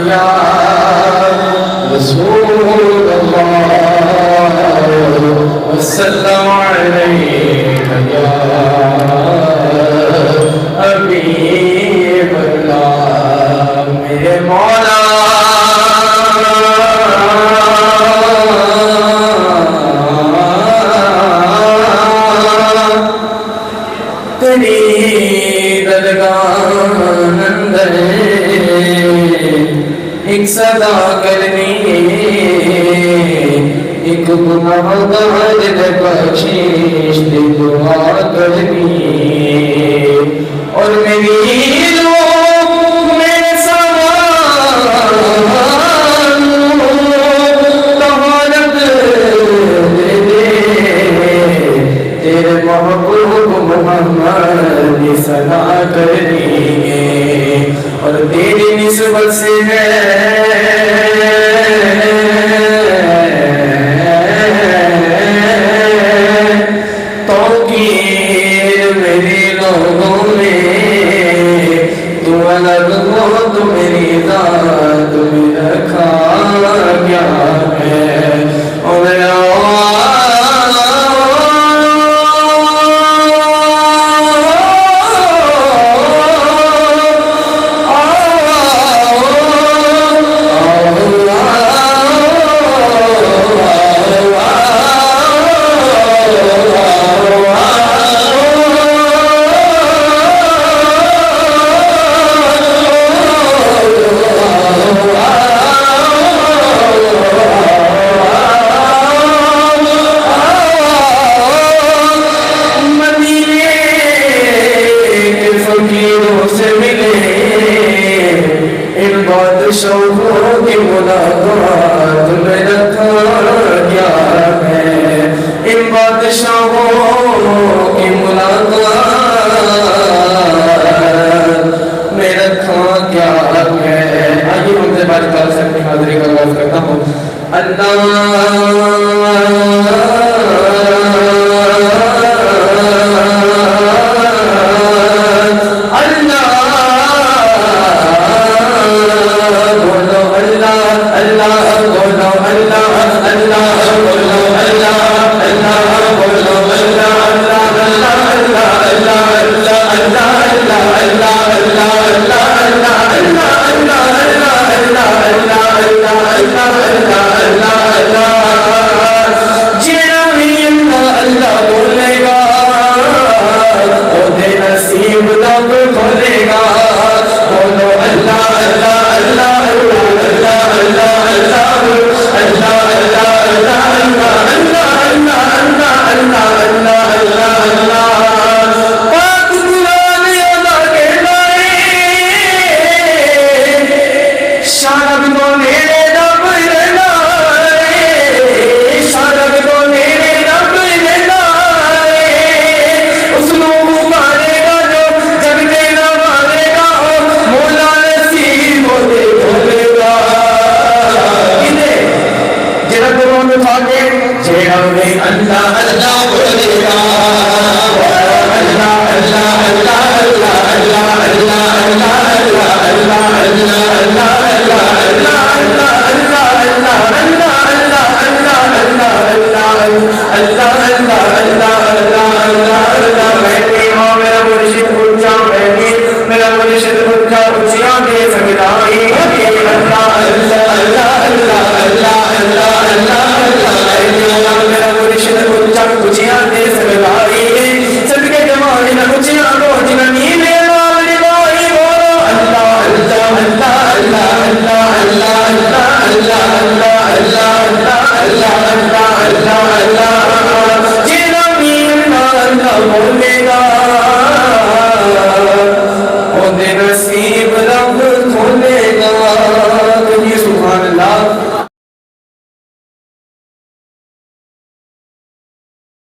या रसूल अल्लाह वसल्लम अलैका या हबीब अल्लाह। मेरे मौला तेरी दरगाह अंदर एक सदा करनी, एक गुनाहगार दे बख्शिश दी दुआ करनी। और मेरी मेरे सवाल तहारत दे दे, तेरे महबूब मोहम्मद की सना करनी है। और तेरी निस्बत से है तौकीर मेरे लोगों में, तू अलग हो तो मेरी जात में रखा क्या है। और बादशाहों की मुलाकात में रखा क्या है। इन बादशाहों की मुलाकात में रखा क्या है। आइए उनसे बात कर सकते हैं। हाजिरी का आगाज करता हूँ। अल्लाह Allah Allah